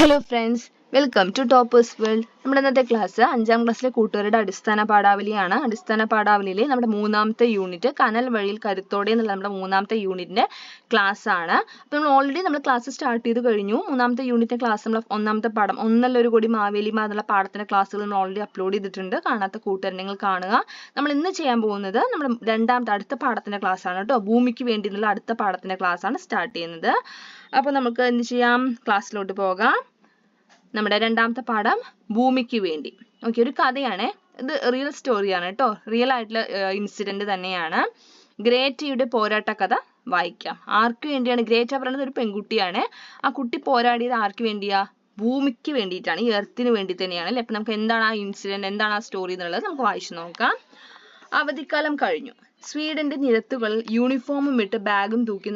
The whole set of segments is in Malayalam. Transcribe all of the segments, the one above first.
Hello friends, welcome to toppers world. നമ്മുടെ ഇന്നത്തെ ക്ലാസ് 5ാം ക്ലാസ്സിലെ കൂട്ടുകാരുടെ അടിസ്ഥാന പാഠാവലിയാണ്. അടിസ്ഥാന പാഠാവലിയിലെ നമ്മുടെ 3ാമത്തെ യൂണിറ്റ് കനൽ വഴിയിൽ കരുത്തോടെ എന്നുള്ള നമ്മുടെ 3ാമത്തെ യൂണിറ്റിന്റെ ക്ലാസ് ആണ്. അപ്പോൾ നമ്മൾ ഓൾറെഡി ക്ലാസ് സ്റ്റാർട്ട് ചെയ്ത് കഴിഞ്ഞു. 3ാമത്തെ യൂണിറ്റിന്റെ ക്ലാസ് നമ്മൾ 1ാമത്തെ പാഠം ഒന്നല്ലൊരു കൂടി മാവേലിമ എന്നുള്ള പാഠത്തിന്റെ ക്ലാസ്സുകൾ നമ്മൾ ഓൾറെഡി അപ്ലോഡ് ചെയ്തിട്ടുണ്ട്. കാണാത്ത കൂട്ടുകാർ നിങ്ങൾ കാണുക. നമ്മൾ ഇന്ന് ചെയ്യാൻ പോകുന്നത് നമ്മുടെ അടുത്ത പാഠത്തിന്റെ ക്ലാസ് ആണ് കേട്ടോ. ഭൂമിക്ക് വേണ്ടി എന്നുള്ള അടുത്ത പാഠത്തിന്റെ ക്ലാസ് ആണ് സ്റ്റാർട്ട് ചെയ്യുന്നത്. അപ്പോൾ നമുക്ക് എന്ത് ചെയ്യാം, ക്ലാസ്സിലോട്ട് പോകാം. നമ്മുടെ 2ാമത്തെ പാഠം ഭൂമിക്ക് വേണ്ടി. ഓക്കെ, ഒരു കഥയാണ് ഇത്, റിയൽ സ്റ്റോറിയാണ് കേട്ടോ, റിയൽ ആയിട്ടുള്ള ഇൻസിഡന്റ് തന്നെയാണ്. ഗ്രേറ്റയുടെ പോരാട്ട കഥ വായിക്കാം. ആർക്ക് വേണ്ടിയാണ്? ഗ്രേറ്റ പറയുന്നത് ഒരു പെൺകുട്ടിയാണ്. ആ കുട്ടി പോരാടിയത് ആർക്ക് വേണ്ടിയാ? ഭൂമിക്ക് വേണ്ടിയിട്ടാണ്, ഈ എർത്തിന് വേണ്ടി തന്നെയാണ് അല്ലേ. അപ്പൊ നമുക്ക് എന്താണ് ആ ഇൻസിഡന്റ്, എന്താണ് ആ സ്റ്റോറി എന്നുള്ളത് നമുക്ക് വായിച്ചു നോക്കാം. അവധിക്കാലം കഴിഞ്ഞു. സ്വീഡന്റെ നിരത്തുകളിൽ യൂണിഫോമും ഇട്ട് ബാഗും തൂക്കി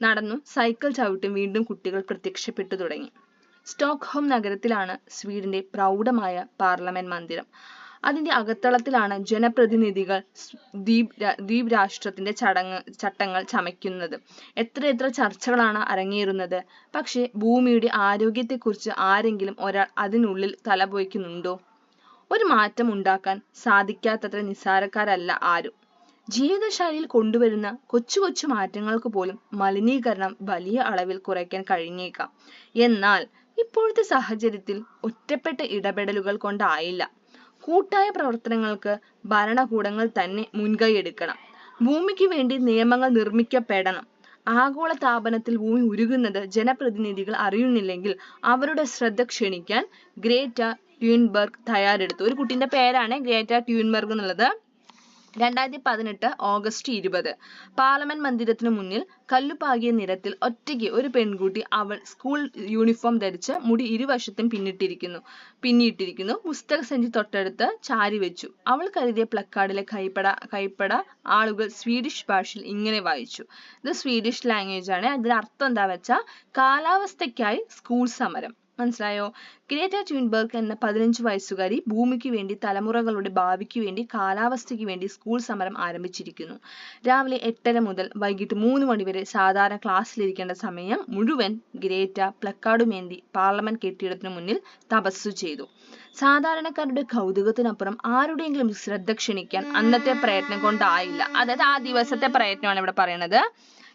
നടന്നും സൈക്കിൾ ചവിട്ടും വീണ്ടും കുട്ടികൾ പ്രത്യക്ഷപ്പെട്ടു തുടങ്ങി. സ്റ്റോക്ക്ഹോം നഗരത്തിലാണ് സ്വീഡന്റെ പ്രൗഢമായ പാർലമെന്റ് മന്ദിരം. അതിന്റെ അകത്തളത്തിലാണ് ജനപ്രതിനിധികൾ ദ്വീപ് രാഷ്ട്രത്തിന്റെ ചട്ടങ്ങൾ ചമയ്ക്കുന്നത്. എത്ര ചർച്ചകളാണ് അരങ്ങേറുന്നത്. പക്ഷെ ഭൂമിയുടെ ആരോഗ്യത്തെക്കുറിച്ച് ആരെങ്കിലും ഒരാൾ അതിനുള്ളിൽ തലപോയ്ക്കുന്നുണ്ടോ? ഒരു മാറ്റം ഉണ്ടാക്കാൻ സാധിക്കാത്തത്ര നിസ്സാരക്കാരല്ല ആരും. ജീവിതശൈലിയിൽ കൊണ്ടുവരുന്ന കൊച്ചു മാറ്റങ്ങൾക്ക് പോലും മലിനീകരണം വലിയ അളവിൽ കുറയ്ക്കാൻ കഴിഞ്ഞേക്കാം. എന്നാൽ ഇപ്പോഴത്തെ സാഹചര്യത്തിൽ ഒറ്റപ്പെട്ട ഇടപെടലുകൾ കൊണ്ടായില്ല. കൂട്ടായ പ്രവർത്തനങ്ങൾക്ക് ഭരണകൂടങ്ങൾ തന്നെ മുൻകൈയെടുക്കണം. ഭൂമിക്ക് വേണ്ടി നിയമങ്ങൾ നിർമ്മിക്കപ്പെടണം. ആഗോള താപനത്തിൽ ഭൂമി ഉരുകുന്നത് ജനപ്രതിനിധികൾ അറിയുന്നില്ലെങ്കിൽ അവരുടെ ശ്രദ്ധ ക്ഷണിക്കാൻ ഗ്രേറ്റ ട്യൂൻബർഗ് തയ്യാറെടുത്തു. ഒരു കുട്ടിന്റെ പേരാണ് ഗ്രേറ്റ ട്യൂൻബർഗ് എന്നുള്ളത്. 2018 ഓഗസ്റ്റ് 20 പാർലമെന്റ് മന്ദിരത്തിനു മുന്നിൽ കല്ലുപാകിയ നിരത്തിൽ ഒറ്റയ്ക്ക് ഒരു പെൺകുട്ടി. അവൾ സ്കൂൾ യൂണിഫോം ധരിച്ച് മുടി ഇരുവശത്തും പിന്നിയിട്ടിരിക്കുന്നു. പുസ്തക സഞ്ചി തൊട്ടടുത്ത് ചാരി വെച്ചു. അവൾ കരുതിയ പ്ലക്കാർഡിലെ കൈപ്പട ആളുകൾ സ്വീഡിഷ് ഭാഷയിൽ ഇങ്ങനെ വായിച്ചു. ഇത് സ്വീഡിഷ് ലാംഗ്വേജ് ആണ്. അതിന്റെ അർത്ഥം എന്താ വെച്ചാൽ കാലാവസ്ഥയ്ക്കായി സ്കൂൾ സമരം. മനസ്സിലായോ? ഗ്രേറ്റ ട്യൂൻബർഗ് എന്ന 15 വയസ്സുകാരി ഭൂമിക്ക് വേണ്ടി, തലമുറകളുടെ ഭാവിക്ക് വേണ്ടി, കാലാവസ്ഥയ്ക്ക് വേണ്ടി സ്കൂൾ സമരം ആരംഭിച്ചിരിക്കുന്നു. രാവിലെ 8:30 മുതൽ വൈകിട്ട് 3 മണി വരെ സാധാരണ ക്ലാസ്സിലിരിക്കേണ്ട സമയം മുഴുവൻ ഗ്രേറ്റ പ്ലക്കാർഡുമേന്തി പാർലമെന്റ് കെട്ടിടത്തിനു മുന്നിൽ തപസ്സു ചെയ്തു. സാധാരണക്കാരുടെ കൗതുകത്തിനപ്പുറം ആരുടെയെങ്കിലും ശ്രദ്ധ ക്ഷണിക്കാൻ അന്നത്തെ പ്രയത്നം കൊണ്ടായില്ല. അതായത് ആ ദിവസത്തെ പ്രയത്നമാണ് ഇവിടെ പറയുന്നത്.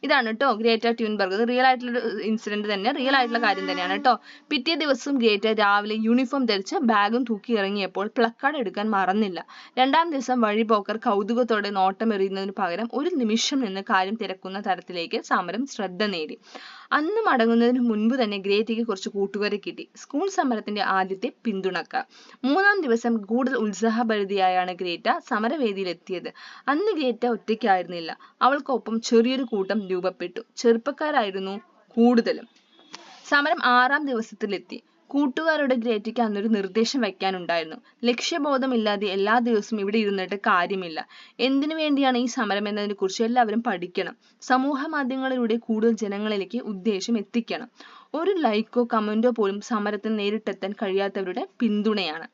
ഇതാണ് കേട്ടോ ഗ്രേറ്റ ട്യൂൻബർഗ്. റിയൽ ആയിട്ടുള്ള ഇൻസിഡന്റ് തന്നെ, റിയൽ ആയിട്ടുള്ള കാര്യം തന്നെയാണ് കേട്ടോ. പിറ്റേ ദിവസം ഗ്രേറ്റ രാവിലെ യൂണിഫോം ധരിച്ച് ബാഗും തൂക്കി ഇറങ്ങിയപ്പോൾ പ്ലക്കാർഡ് എടുക്കാൻ മറന്നില്ല. 2ാം ദിവസം വഴിപോക്കർ കൗതുകത്തോടെ നോട്ടമെറിയുന്നതിന് പകരം ഒരു നിമിഷം നിന്ന് കാര്യം തിരക്കുന്ന തരത്തിലേക്ക് സമരം ശ്രദ്ധ നേടി. അന്ന് മടങ്ങുന്നതിന് മുൻപ് തന്നെ ഗ്രേറ്റയ്ക്ക് കുറച്ച് കൂട്ടുകാരെ കിട്ടി. സ്കൂൾ സമരത്തിന്റെ ആദ്യത്തെ പിന്തുണക്കാർ. 3ാം ദിവസം കൂടുതൽ ഉത്സാഹഭരിതയായാണ് ഗ്രേറ്റ സമരവേദിയിലെത്തിയത്. അന്ന് ഗ്രേറ്റ ഒറ്റയ്ക്കായിരുന്നില്ല. അവൾക്കൊപ്പം ചെറിയൊരു കൂട്ടം രൂപപ്പെട്ടു. ചെറുപ്പക്കാരായിരുന്നു കൂടുതലും. സമരം 6ാം ദിവസത്തിലെത്തി. കൂട്ടുകാരുടെ ഗ്രേറ്റയ്ക്ക് അന്നൊരു നിർദ്ദേശം വയ്ക്കാനുണ്ടായിരുന്നു. ലക്ഷ്യബോധമില്ലാതെ എല്ലാ ദിവസവും ഇവിടെ ഇരുന്നിട്ട് കാര്യമില്ല. എന്തിനു വേണ്ടിയാണ് ഈ സമരം എന്നതിനെ കുറിച്ച് എല്ലാവരും പഠിക്കണം. സമൂഹ മാധ്യമങ്ങളിലൂടെ കൂടുതൽ ജനങ്ങളിലേക്ക് ഉദ്ദേശം എത്തിക്കണം. ഒരു ലൈക്കോ കമന്റോ പോലും സമരത്തിന് നേരിട്ടെത്താൻ കഴിയാത്തവരുടെ പിന്തുണയാണ്.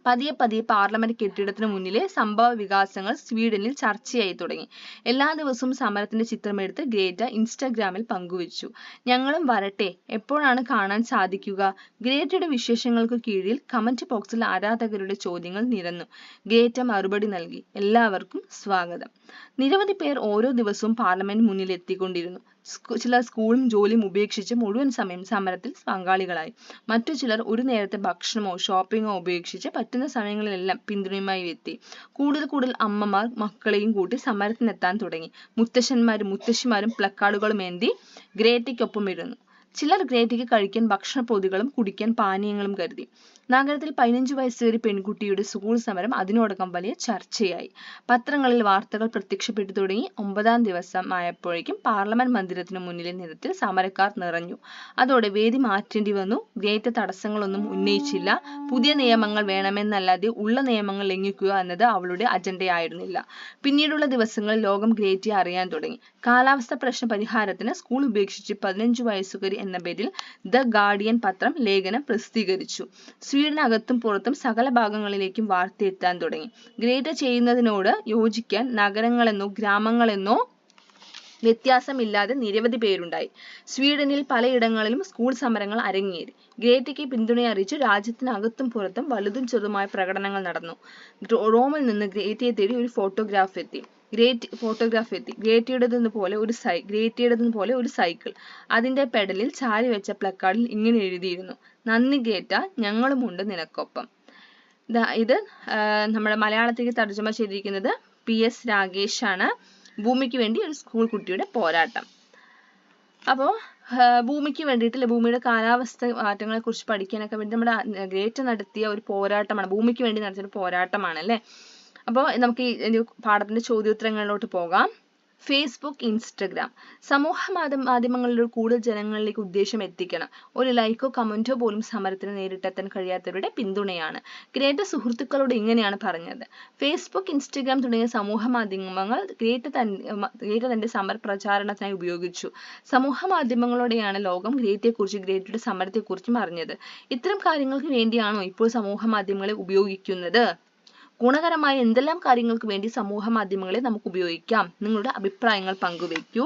പതിയെ പാർലമെന്റ് കെട്ടിടത്തിന് മുന്നിലെ സംഭവ വികാസങ്ങൾ സ്വീഡനിൽ ചർച്ചയായി തുടങ്ങി. എല്ലാ ദിവസവും സമരത്തിന്റെ ചിത്രമെടുത്ത് ഗ്രേറ്റ ഇൻസ്റ്റാഗ്രാമിൽ പങ്കുവച്ചു. ഞങ്ങളും വരട്ടെ, എപ്പോഴാണ് കാണാൻ സാധിക്കുക? ഗ്രേറ്റയുടെ വിശേഷങ്ങൾക്ക് കീഴിൽ കമന്റ് ബോക്സിൽ ആരാധകരുടെ ചോദ്യങ്ങൾ നിരന്നു. ഗ്രേറ്റ മറുപടി നൽകി. എല്ലാവർക്കും സ്വാഗതം. നിരവധി പേർ ഓരോ ദിവസവും പാർലമെന്റ് മുന്നിൽ എത്തിക്കൊണ്ടിരുന്നു. ചിലർ സ്കൂളും ജോലിയും ഉപേക്ഷിച്ച് മുഴുവൻ സമയം സമരത്തിൽ പങ്കാളികളായി. മറ്റു ചിലർ ഒരു നേരത്തെ ഭക്ഷണമോ ഷോപ്പിങ്ങോ ഉപേക്ഷിച്ച് പറ്റുന്ന സമയങ്ങളിലെല്ലാം പിന്തുണയുമായി എത്തി. കൂടുതൽ അമ്മമാർ മക്കളെയും കൂട്ടി സമരത്തിനെത്താൻ തുടങ്ങി. മുത്തശ്ശന്മാരും മുത്തശ്ശിമാരും പ്ലക്കാർഡുകളും ഏന്തി ഗ്രേറ്റയ്ക്കൊപ്പം ഇരുന്നു. ചിലർ ഗ്രേറ്റയ്ക്ക് കഴിക്കാൻ ഭക്ഷണപ്പൊതികളും കുടിക്കാൻ പാനീയങ്ങളും കരുതി. നഗരത്തിൽ 15 വയസ്സുകാരി പെൺകുട്ടിയുടെ സ്കൂൾ സമരം അതിനോടകം വലിയ ചർച്ചയായി. പത്രങ്ങളിൽ വാർത്തകൾ പ്രത്യക്ഷപ്പെട്ടു തുടങ്ങി. 9ാം ദിവസമായപ്പോഴേക്കും പാർലമെന്റ് മന്ദിരത്തിന് മുന്നിലെ നിരത്തിൽ സമരക്കാർ നിറഞ്ഞു. അതോടെ വേദി മാറ്റേണ്ടി വന്നു. ഗ്രേറ്റ തടസ്സങ്ങളൊന്നും ഉന്നയിച്ചില്ല. പുതിയ നിയമങ്ങൾ വേണമെന്നല്ലാതെ ഉള്ള നിയമങ്ങൾ ലംഘിക്കുക എന്നത് അവളുടെ അജണ്ടയായിരുന്നില്ല. പിന്നീടുള്ള ദിവസങ്ങളിൽ ലോകം ഗ്രേറ്റയെ അറിയാൻ തുടങ്ങി. കാലാവസ്ഥ പ്രശ്ന പരിഹാരത്തിന് സ്കൂൾ ഉപേക്ഷിച്ച് 15 വയസ്സുകാരി എന്ന പേരിൽ ദ ഗാർഡിയൻ പത്രം ലേഖനം പ്രസിദ്ധീകരിച്ചു. സ്വീഡനകത്തും പുറത്തും സകല ഭാഗങ്ങളിലേക്കും വാർത്ത എത്താൻ തുടങ്ങി. ഗ്രേറ്റ ചെയ്യുന്നതിനോട് യോജിക്കാൻ നഗരങ്ങളെന്നോ ഗ്രാമങ്ങളെന്നോ വ്യത്യാസമില്ലാതെ നിരവധി പേരുണ്ടായി. സ്വീഡനിൽ പലയിടങ്ങളിലും സ്കൂൾ സമരങ്ങൾ അരങ്ങേറി. ഗ്രേറ്റയ്ക്ക് പിന്തുണ അറിയിച്ചു രാജ്യത്തിനകത്തും പുറത്തും വലുതും ചെറുതുമായ പ്രകടനങ്ങൾ നടന്നു. റോമിൽ നിന്ന് ഗ്രേറ്റയെ തേടി ഒരു ഫോട്ടോഗ്രാഫ് എത്തി. ഗ്രേറ്റയുടേതെന്ന് പോലെ ഒരു സൈക്കിൾ. അതിന്റെ പെഡലിൽ ചാരി വെച്ച പ്ലക്കാർഡിൽ ഇങ്ങനെ എഴുതിയിരുന്നു: നന്ദി ഗ്രേറ്റ, ഞങ്ങളുമുണ്ട് നിനക്കൊപ്പം. ഇത് നമ്മുടെ മലയാളത്തേക്ക് തർജ്ജമ ചെയ്തിരിക്കുന്നത് PS രാഗേഷ് ആണ്. ഭൂമിക്ക് വേണ്ടി ഒരു സ്കൂൾ കുട്ടിയുടെ പോരാട്ടം. അപ്പോൾ ഭൂമിക്ക് വേണ്ടിയിട്ട്, ഭൂമിയുടെ കാലാവസ്ഥ മാറ്റങ്ങളെ കുറിച്ച് പഠിക്കാനൊക്കെ വേണ്ടി നമ്മുടെ ഗ്രേറ്റ നടത്തിയ ഒരു പോരാട്ടമാണ്, ഭൂമിക്ക് വേണ്ടി നടത്തിയ ഒരു പോരാട്ടമാണ് അല്ലേ. അപ്പോൾ നമുക്ക് ഈ പാഠത്തിന്റെ ചോദ്യോത്തരങ്ങളിലോട്ട് പോകാം. ഫേസ്ബുക്ക്, ഇൻസ്റ്റഗ്രാം സമൂഹ മാധ്യമങ്ങളിലൂടെ കൂടുതൽ ജനങ്ങളിലേക്ക് ഉദ്ദേശം എത്തിക്കണം. ഒരു ലൈക്കോ കമന്റോ പോലും സമരത്തിന് നേരിട്ടെത്താൻ കഴിയാത്തവരുടെ പിന്തുണയാണ്. ഗ്രേറ്റ സുഹൃത്തുക്കളോട് ഇങ്ങനെയാണ് പറഞ്ഞത്: ഫേസ്ബുക്ക്, ഇൻസ്റ്റഗ്രാം തുടങ്ങിയ സമൂഹ മാധ്യമങ്ങൾ ഗ്രേറ്റ തന്റെ സമര പ്രചാരണത്തിനായി ഉപയോഗിച്ചു. സമൂഹ മാധ്യമങ്ങളോടെയാണ് ലോകം ഗ്രേറ്റയെക്കുറിച്ചും ഗ്രേറ്റയുടെ സമരത്തെക്കുറിച്ചും അറിഞ്ഞത്. ഇത്തരം കാര്യങ്ങൾക്ക് വേണ്ടിയാണോ ഇപ്പോൾ സമൂഹ മാധ്യമങ്ങളെ ഉപയോഗിക്കുന്നത്? ഗുണകരമായ എന്തെല്ലാം കാര്യങ്ങൾക്ക് വേണ്ടി സമൂഹ മാധ്യമങ്ങളെ നമുക്ക് ഉപയോഗിക്കാം? നിങ്ങളുടെ അഭിപ്രായങ്ങൾ പങ്കുവയ്ക്കൂ.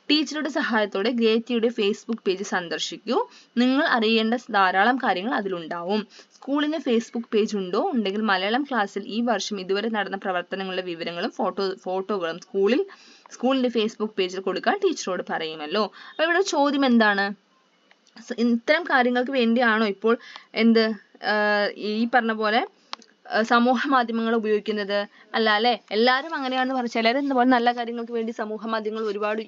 ടീച്ചറുടെ സഹായത്തോടെ ഗ്രേറ്റയുടെ ഫേസ്ബുക്ക് പേജ് സന്ദർശിക്കൂ. നിങ്ങൾ അറിയേണ്ട ധാരാളം കാര്യങ്ങൾ അതിലുണ്ടാവും. സ്കൂളിന് ഫേസ്ബുക്ക് പേജ് ഉണ്ടോ? ഉണ്ടെങ്കിൽ മലയാളം ക്ലാസ്സിൽ ഈ വർഷം ഇതുവരെ നടന്ന പ്രവർത്തനങ്ങളുടെ വിവരങ്ങളും ഫോട്ടോകളും സ്കൂളിന്റെ ഫേസ്ബുക്ക് പേജിൽ കൊടുക്കാൻ ടീച്ചറോട് പറയുമല്ലോ. അപ്പോൾ ഇവിടെ ചോദ്യം എന്താണ്? ഇത്തരം കാര്യങ്ങൾക്ക് വേണ്ടിയാണോ ഇപ്പോൾ ഈ പറഞ്ഞ പോലെ സമൂഹ മാധ്യമങ്ങൾ ഉപയോഗിക്കുന്നത്? അല്ല അല്ലെ, എല്ലാവരും അങ്ങനെയാണെന്ന് പറഞ്ഞു. ചിലർ ഇതുപോലെ നല്ല കാര്യങ്ങൾക്ക് വേണ്ടി സമൂഹ മാധ്യമങ്ങൾ ഒരുപാട്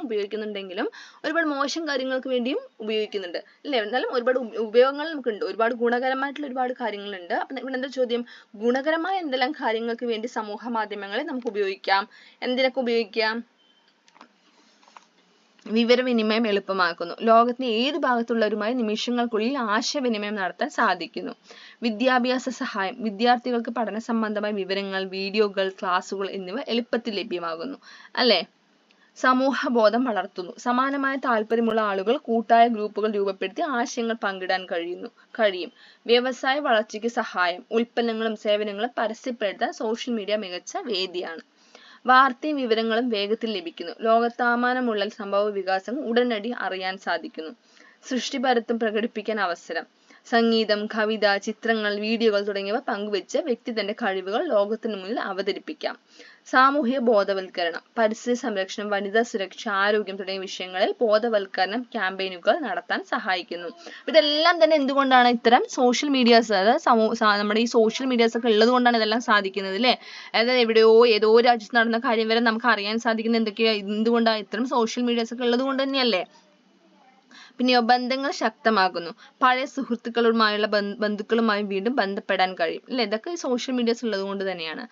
ഉപയോഗിക്കുന്നുണ്ടെങ്കിലും ഒരുപാട് മോശം കാര്യങ്ങൾക്ക് വേണ്ടിയും ഉപയോഗിക്കുന്നുണ്ട് അല്ലെ. എന്നാലും ഒരുപാട് ഉപയോഗങ്ങൾ നമുക്കുണ്ട്, ഒരുപാട് ഗുണകരമായിട്ടുള്ള ഒരുപാട് കാര്യങ്ങളുണ്ട്. അപ്പൊ ഇവിടെ എന്താ ചോദ്യം? ഗുണകരമായ എന്തെല്ലാം കാര്യങ്ങൾക്ക് വേണ്ടി സമൂഹ മാധ്യമങ്ങളെ നമുക്ക് ഉപയോഗിക്കാം? എന്തിനൊക്കെ ഉപയോഗിക്കാം? വിവരവിനിമയം എളുപ്പമാക്കുന്നു. ലോകത്തിന്റെ ഏത് ഭാഗത്തുള്ളവരുമായി നിമിഷങ്ങൾക്കുള്ളിൽ ആശയവിനിമയം നടത്താൻ സാധിക്കുന്നു. വിദ്യാഭ്യാസ സഹായം. വിദ്യാർത്ഥികൾക്ക് പഠന സംബന്ധമായ വിവരങ്ങൾ, വീഡിയോകൾ, ക്ലാസുകൾ എന്നിവ എളുപ്പത്തിൽ ലഭ്യമാകുന്നു അല്ലെ. സമൂഹ ബോധം വളർത്തുന്നു. സമാനമായ താല്പര്യമുള്ള ആളുകൾ കൂട്ടായ ഗ്രൂപ്പുകൾ രൂപപ്പെടുത്തി ആശയങ്ങൾ പങ്കിടാൻ കഴിയും. വ്യവസായ വളർച്ചയ്ക്ക് സഹായം. ഉൽപ്പന്നങ്ങളും സേവനങ്ങളും പരസ്യപ്പെടുത്താൻ സോഷ്യൽ മീഡിയ മികച്ച വേദിയാണ്. വാർത്തയും വിവരങ്ങളും വേഗത്തിൽ ലഭിക്കുന്നു. ലോകത്താമാനമുള്ള സംഭവ വികാസങ്ങൾ ഉടനടി അറിയാൻ സാധിക്കുന്നു. സൃഷ്ടിപരത്വം പ്രകടിപ്പിക്കാൻ അവസരം. സംഗീതം, കവിത, ചിത്രങ്ങൾ, വീഡിയോകൾ തുടങ്ങിയവ പങ്കുവെച്ച് വ്യക്തി തന്റെ കഴിവുകൾ ലോകത്തിന് മുന്നിൽ അവതരിപ്പിക്കാം. സാമൂഹിക ബോധവൽക്കരണം. പരിസ്ഥിതി സംരക്ഷണം, വനിതാ സുരക്ഷ, ആരോഗ്യം തുടങ്ങിയ വിഷയങ്ങളിൽ ബോധവൽക്കരണം ക്യാമ്പയിനുകൾ നടത്താൻ സഹായിക്കുന്നു. ഇതെല്ലാം തന്നെ എന്തുകൊണ്ടാണ്? ഇത്തരം സോഷ്യൽ മീഡിയാസ്, അതായത് നമ്മുടെ ഈ സോഷ്യൽ മീഡിയാസ് ഒക്കെ ഉള്ളത് കൊണ്ടാണ് ഇതെല്ലാം സാധിക്കുന്നത് അല്ലേ. അതായത് ഏതോ രാജ്യത്ത് നടന്ന കാര്യം വരെ നമുക്ക് അറിയാൻ സാധിക്കുന്നത് എന്തുകൊണ്ടാണ്? ഇത്തരം സോഷ്യൽ മീഡിയാസ് ഒക്കെ ഉള്ളത് കൊണ്ട് തന്നെയല്ലേ. പിന്നെയോ ബന്ധങ്ങൾ ശക്തമാകുന്നു. പഴയ സുഹൃത്തുക്കളുമായുള്ള ബന്ധുക്കളുമായി വീണ്ടും ബന്ധപ്പെടാൻ കഴിയും അല്ലെ. ഇതൊക്കെ സോഷ്യൽ മീഡിയാസ് ഉള്ളത് കൊണ്ട് തന്നെയാണ്.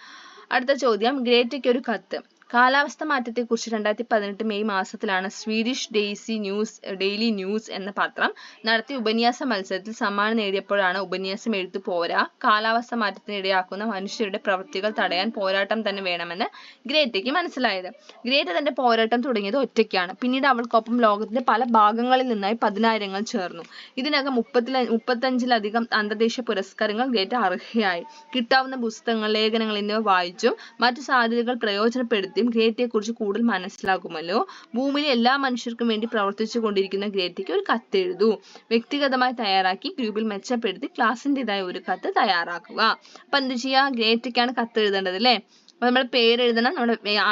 അടുത്ത ചോദ്യം, ഗ്രേറ്റയ്ക്ക് ഒരു കത്ത്. കാലാവസ്ഥ മാറ്റത്തെക്കുറിച്ച് 2018 മെയ് മാസത്തിലാണ് സ്വീഡിഷ് ഡെയിലി ന്യൂസ് എന്ന പത്രം നടത്തിയ ഉപന്യാസ മത്സരത്തിൽ സമ്മാനം നേടിയപ്പോഴാണ് ഉപന്യാസം എഴുത്തു പോരാ, കാലാവസ്ഥ മാറ്റത്തിന് ഇടയാക്കുന്ന മനുഷ്യരുടെ പ്രവൃത്തികൾ തടയാൻ പോരാട്ടം തന്നെ വേണമെന്ന് ഗ്രേറ്റയ്ക്ക് മനസ്സിലായത്. ഗ്രേറ്റ തന്റെ പോരാട്ടം തുടങ്ങിയത് ഒറ്റയ്ക്കാണ്. പിന്നീട് അവൾക്കൊപ്പം ലോകത്തിന്റെ പല ഭാഗങ്ങളിൽ നിന്നായി 10,000 ചേർന്നു. ഇതിനകം 35-ലധികം അന്തർദേശീയ പുരസ്കാരങ്ങൾ ഗ്രേറ്റ അർഹയായി. കിട്ടാവുന്ന പുസ്തകങ്ങൾ, ലേഖനങ്ങൾ എന്നിവ വായിച്ചും മറ്റു സാധ്യതകൾ പ്രയോജനപ്പെടുത്തിയും ഗ്രേറ്റയെക്കുറിച്ച് കൂടുതൽ മനസ്സിലാക്കുമല്ലോ. ഭൂമിയിലെ എല്ലാ മനുഷ്യർക്കും വേണ്ടി പ്രവർത്തിച്ചു കൊണ്ടിരിക്കുന്ന ഗ്രേറ്റയ്ക്ക് ഒരു കത്ത് എഴുതൂ. വ്യക്തിഗതമായി തയ്യാറാക്കി ഗ്രൂപ്പിൽ മെച്ചപ്പെടുത്തി ക്ലാസിൻ്റെതായ ഒരു കത്ത് തയ്യാറാക്കുക. അപ്പൊ എന്ത് ചെയ്യുക? ഗ്രേറ്റയ്ക്കാണ് കത്ത് എഴുതേണ്ടത് അല്ലേ. അപ്പൊ നമ്മുടെ പേര് എഴുതണം,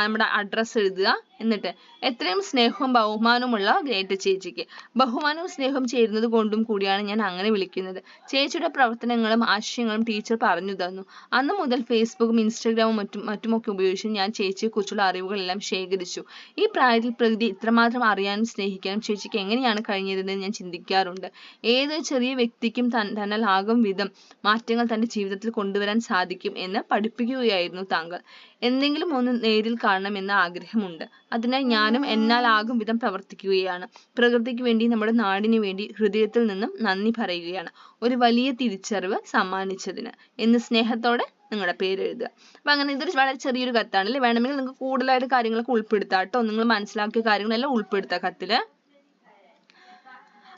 നമ്മുടെ അഡ്രസ്സ് എഴുതുക. എന്നിട്ട് എത്രയും സ്നേഹവും ബഹുമാനവുമുള്ള ഗ്രേറ്റ ചേച്ചിക്ക്. ബഹുമാനവും സ്നേഹവും ചേരുന്നത് കൊണ്ടും കൂടിയാണ് ഞാൻ അങ്ങനെ വിളിക്കുന്നത്. ചേച്ചിയുടെ പ്രവർത്തനങ്ങളും ആശയങ്ങളും ടീച്ചർ പറഞ്ഞു തന്നു. അന്ന് മുതൽ ഫേസ്ബുക്കും ഇൻസ്റ്റഗ്രാമും മറ്റുമൊക്കെ ഉപയോഗിച്ച് ഞാൻ ചേച്ചിയെക്കുറിച്ചുള്ള അറിവുകളെല്ലാം ശേഖരിച്ചു. ഈ പ്രായത്തിൽ പ്രകൃതി ഇത്രമാത്രം അറിയാനും സ്നേഹിക്കാനും ചേച്ചിക്ക് എങ്ങനെയാണ് കഴിഞ്ഞതെന്ന് ഞാൻ ചിന്തിക്കാറുണ്ട്. ഏതൊരു ചെറിയ വ്യക്തിക്കും തന്നാലാകും വിധം മാറ്റങ്ങൾ തന്റെ ജീവിതത്തിൽ കൊണ്ടുവരാൻ സാധിക്കും എന്ന് പഠിപ്പിക്കുകയായിരുന്നു താങ്കൾ. എന്തെങ്കിലും ഒന്ന് നേരിൽ കാണണമെന്ന ആഗ്രഹമുണ്ട്. അതിനായി ഞാനും എന്നാലാകും വിധം പ്രവർത്തിക്കുകയാണ്. പ്രകൃതിക്ക് വേണ്ടി, നമ്മുടെ നാടിന് വേണ്ടി ഹൃദയത്തിൽ നിന്നും നന്ദി പറയുകയാണ് ഒരു വലിയ തിരിച്ചറിവ് സമ്മാനിച്ചതിന് എന്ന് സ്നേഹത്തോടെ നിങ്ങളുടെ പേര് എഴുതുക. അപ്പൊ അങ്ങനെ ഇതൊരു വളരെ ചെറിയൊരു കത്താണ് അല്ലേ. വേണമെങ്കിൽ നിങ്ങൾക്ക് കൂടുതലായിട്ട് കാര്യങ്ങളൊക്കെ ഉൾപ്പെടുത്താം കേട്ടോ. നിങ്ങൾ മനസ്സിലാക്കിയ കാര്യങ്ങളെല്ലാം ഉൾപ്പെടുത്താം കത്തില്.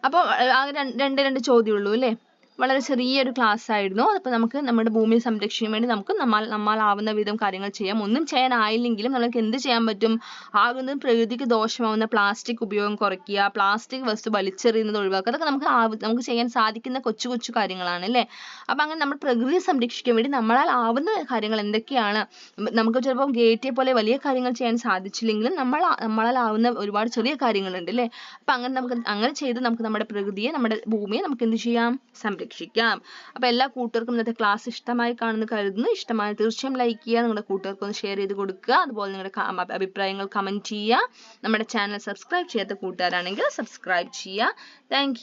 അപ്പോൾ ആകെ രണ്ട് ചോദ്യമുള്ളൂ അല്ലേ. വളരെ ചെറിയൊരു ക്ലാസ് ആയിരുന്നു. അപ്പോൾ നമുക്ക് നമ്മുടെ ഭൂമിയെ സംരക്ഷിക്കാൻ വേണ്ടി നമുക്ക് നമ്മളാവുന്ന വിധം കാര്യങ്ങൾ ചെയ്യാം. ഒന്നും ചെയ്യാനായില്ലെങ്കിലും നമുക്ക് എന്ത് ചെയ്യാൻ പറ്റും? ആകുന്നതും പ്രകൃതിക്ക് ദോഷമാവുന്ന പ്ലാസ്റ്റിക് ഉപയോഗം കുറയ്ക്കുക, പ്ലാസ്റ്റിക് വസ്തു വലിച്ചെറിയുന്നത് ഒഴിവാക്കുക. അതൊക്കെ നമുക്ക് ചെയ്യാൻ സാധിക്കുന്ന കൊച്ചു കൊച്ചു കാര്യങ്ങളാണ് അല്ലേ? അപ്പം അങ്ങനെ നമ്മൾ പ്രകൃതിയെ സംരക്ഷിക്കാൻ വേണ്ടി നമ്മളാൽ ആവുന്ന കാര്യങ്ങൾ എന്തൊക്കെയാണ്? നമുക്ക് ചിലപ്പോൾ ഗേറ്റിയെ പോലെ വലിയ കാര്യങ്ങൾ ചെയ്യാൻ സാധിച്ചില്ലെങ്കിലും നമ്മളാൽ ആവുന്ന ഒരുപാട് ചെറിയ കാര്യങ്ങളുണ്ട് അല്ലേ? അപ്പം അങ്ങനെ ചെയ്ത് നമുക്ക് നമ്മുടെ പ്രകൃതിയെ, നമ്മുടെ ഭൂമിയെ നമുക്ക് എന്ത് ചെയ്യാം? സംരക്ഷിക്കാം. അപ്പോൾ എല്ലാ കൂട്ടുകാർക്കും ഇന്നത്തെ ക്ലാസ് ഇഷ്ടമായി കാണുന്നു കരുതുന്നു. ഇഷ്ടമായി തീർച്ചയായും ലൈക്ക് ചെയ്യുക, നിങ്ങളുടെ കൂട്ടുകാർക്ക് ഒന്ന് ഷെയർ ചെയ്ത് കൊടുക്കുക. അതുപോലെ നിങ്ങളുടെ അഭിപ്രായങ്ങൾ കമൻറ്റ് ചെയ്യുക. നമ്മുടെ ചാനൽ സബ്സ്ക്രൈബ് ചെയ്യാത്ത കൂട്ടുകാരാണെങ്കിൽ സബ്സ്ക്രൈബ് ചെയ്യുക. താങ്ക്